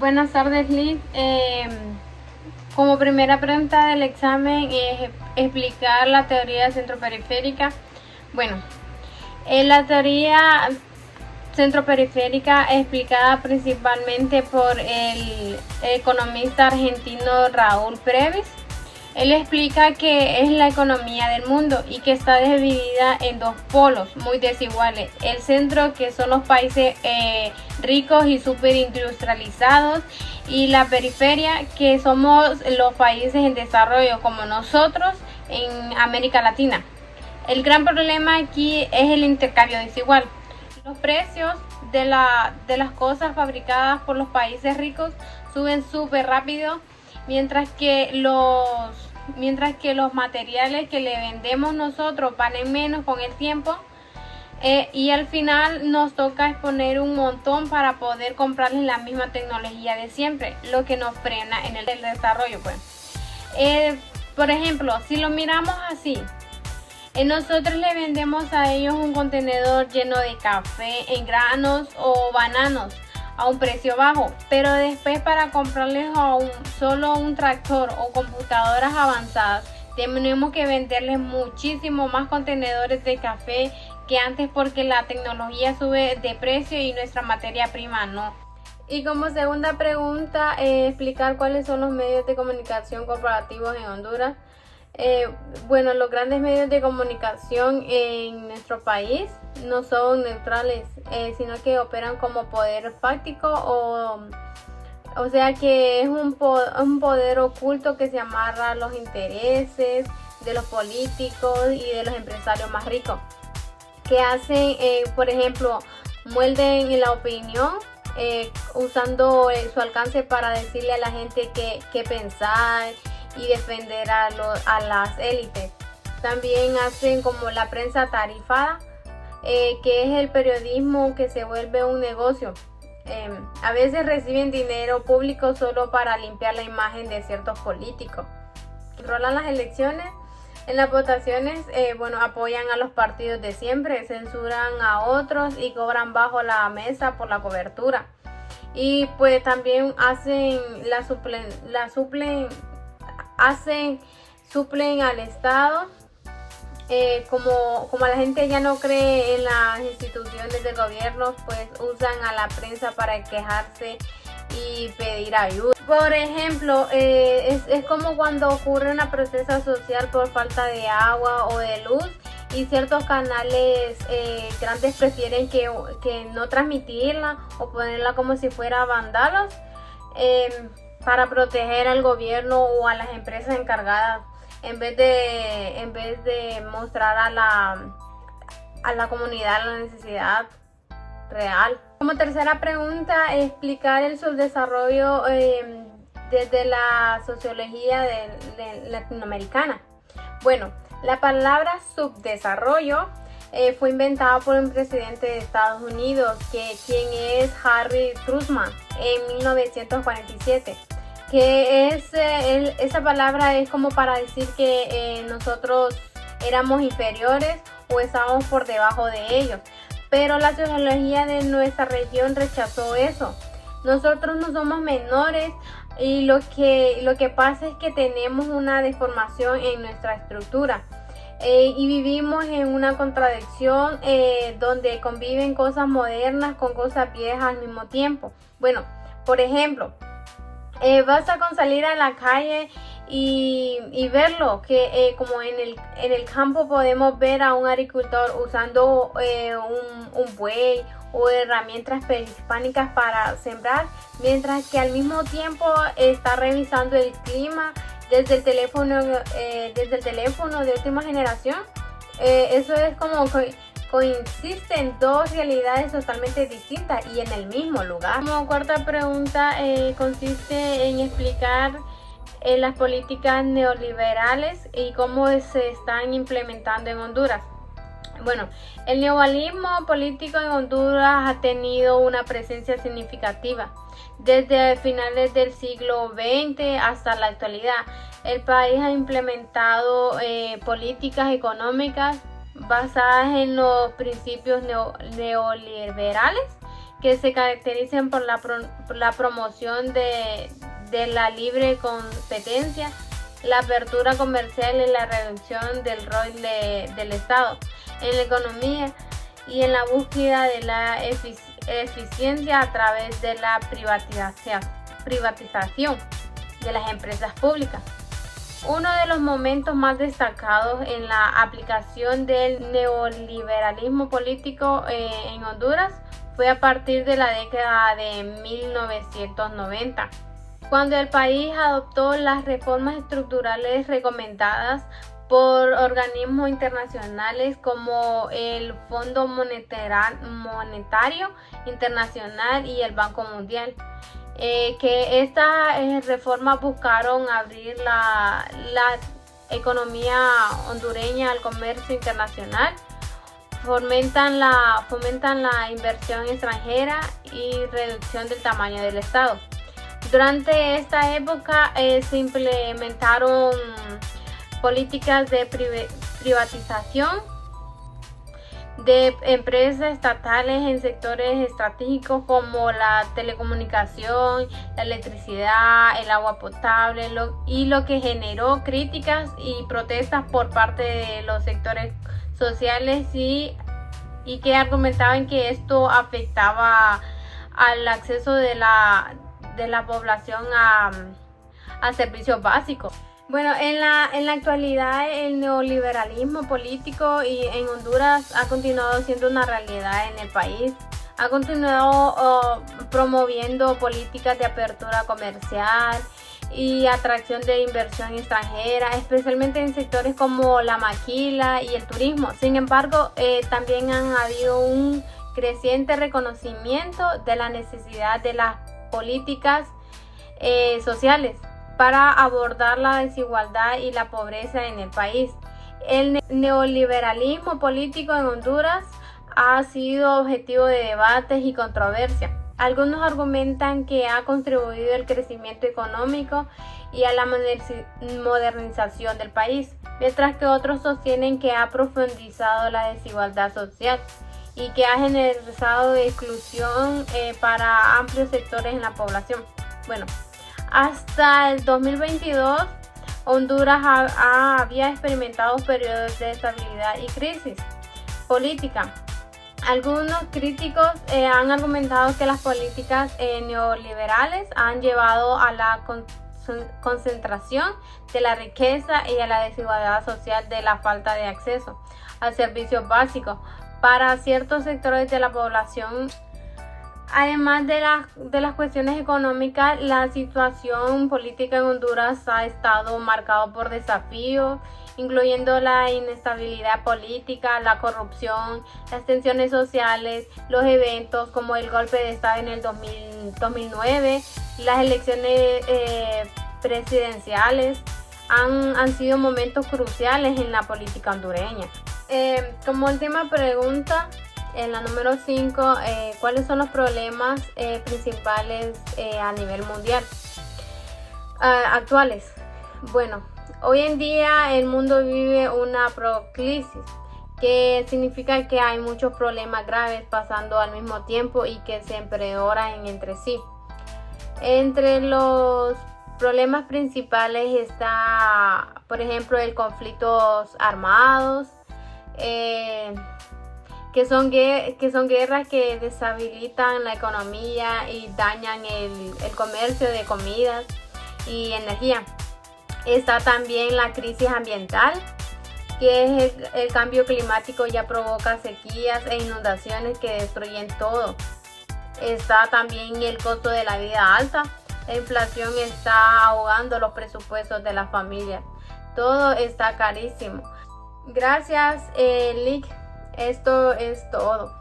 Buenas tardes, Liz. Como primera pregunta del examen es explicar la teoría centroperiférica. Bueno, la teoría centroperiférica explicada principalmente por el economista argentino Raúl Previs. Él explica que es la economía del mundo y que está dividida en dos polos muy desiguales. El centro, que son los países ricos y superindustrializados, y la periferia, que somos los países en desarrollo como nosotros en América Latina. El gran problema aquí es el intercambio desigual. Los precios de las cosas fabricadas por los países ricos suben súper rápido, mientras que los materiales que le vendemos nosotros valen menos con el tiempo, y al final nos toca exponer un montón para poder comprarles la misma tecnología de siempre, lo que nos frena en el desarrollo. Por ejemplo, si lo miramos así, nosotros le vendemos a ellos un contenedor lleno de café en granos o bananos a un precio bajo, pero después para comprarles solo un tractor o computadoras avanzadas tenemos que venderles muchísimo más contenedores de café que antes, porque la tecnología sube de precio y nuestra materia prima no. Y como segunda pregunta, explicar cuáles son los medios de comunicación corporativos en Honduras. Bueno, los grandes medios de comunicación en nuestro país no son neutrales, sino que operan como poder fáctico, o sea que es un poder oculto que se amarra a los intereses de los políticos y de los empresarios más ricos, que hacen, por ejemplo, muelden la opinión, usando su alcance para decirle a la gente qué pensar y defender a las élites. También hacen como la prensa tarifada, que es el periodismo que se vuelve un negocio. A veces reciben dinero público solo para limpiar la imagen de ciertos políticos. Controlan las elecciones. En las votaciones, apoyan a los partidos de siempre, censuran a otros y cobran bajo la mesa por la cobertura. Y pues también suplen al Estado. Como la gente ya no cree en las instituciones del gobierno, pues usan a la prensa para quejarse y pedir ayuda. Por ejemplo, es como cuando ocurre una protesta social por falta de agua o de luz, y ciertos canales grandes prefieren que no transmitirla o ponerla como si fuera vandalos, para proteger al gobierno o a las empresas encargadas, en vez de mostrar a la comunidad la necesidad real. Como tercera pregunta, explicar el subdesarrollo desde la sociología latinoamericana. Bueno, la palabra subdesarrollo fue inventada por un presidente de Estados Unidos, quien es Harry Truman, en 1947. Esa palabra es como para decir que nosotros éramos inferiores o estábamos por debajo de ellos. Pero la sociología de nuestra región rechazó eso. Nosotros no somos menores, y lo que pasa es que tenemos una deformación en nuestra estructura, y vivimos en una contradicción, donde conviven cosas modernas con cosas viejas al mismo tiempo. Bueno, por ejemplo, basta con salir a la calle y verlo, que como en el campo podemos ver a un agricultor usando un buey o herramientas prehispánicas para sembrar, mientras que al mismo tiempo está revisando el clima desde el teléfono de última generación. Eso es como coexisten dos realidades totalmente distintas y en el mismo lugar. Como cuarta pregunta, consiste en explicar las políticas neoliberales y cómo se están implementando en Honduras. Bueno, el neoliberalismo político en Honduras ha tenido una presencia significativa desde finales del siglo XX hasta la actualidad. El país ha implementado políticas económicas basadas en los principios neoliberales, que se caracterizan por la promoción de la libre competencia, la apertura comercial y la reducción del rol del Estado en la economía y en la búsqueda de la eficiencia a través de la privatización de las empresas públicas. Uno de los momentos más destacados en la aplicación del neoliberalismo político en Honduras fue a partir de la década de 1990, cuando el país adoptó las reformas estructurales recomendadas por organismos internacionales como el Fondo Monetario Internacional y el Banco Mundial. Que estas reformas buscaron abrir la economía hondureña al comercio internacional, fomentan la inversión extranjera y reducción del tamaño del Estado. Durante esta época se implementaron políticas de privatización de empresas estatales en sectores estratégicos como la telecomunicación, la electricidad, el agua potable, lo que generó críticas y protestas por parte de los sectores sociales y que argumentaban que esto afectaba al acceso de la población a servicios básicos. Bueno, en la actualidad el neoliberalismo político en Honduras ha continuado siendo una realidad en el país. Ha continuado promoviendo políticas de apertura comercial y atracción de inversión extranjera, especialmente en sectores como la maquila y el turismo. Sin embargo, también han habido un creciente reconocimiento de la necesidad de las políticas sociales para abordar la desigualdad y la pobreza en el país. El neoliberalismo político en Honduras ha sido objetivo de debates y controversia. Algunos argumentan que ha contribuido al crecimiento económico y a la modernización del país, mientras que otros sostienen que ha profundizado la desigualdad social y que ha generado exclusión para amplios sectores en la población. Bueno, hasta el 2022, Honduras había experimentado periodos de estabilidad y crisis política. Algunos críticos han argumentado que las políticas neoliberales han llevado a la concentración de la riqueza y a la desigualdad social de la falta de acceso a servicios básicos para ciertos sectores de la población. Además de las cuestiones económicas, la situación política en Honduras ha estado marcado por desafíos, incluyendo la inestabilidad política, la corrupción, las tensiones sociales, los eventos como el golpe de Estado en el 2009, las elecciones presidenciales han sido momentos cruciales en la política hondureña. Como última pregunta, en la número 5, ¿cuáles son los problemas principales a nivel mundial actuales? Bueno, hoy en día el mundo vive una procrisis, que significa que hay muchos problemas graves pasando al mismo tiempo y que se empeoran entre sí. Entre los problemas principales está, por ejemplo, el conflictos armados, que son guerras que deshabilitan la economía y dañan el comercio de comidas y energía. Está también la crisis ambiental, que es el cambio climático ya provoca sequías e inundaciones que destruyen todo. Está también el costo de la vida alta. La inflación está ahogando los presupuestos de las familias. Todo está carísimo. Gracias, Lick. Esto es todo.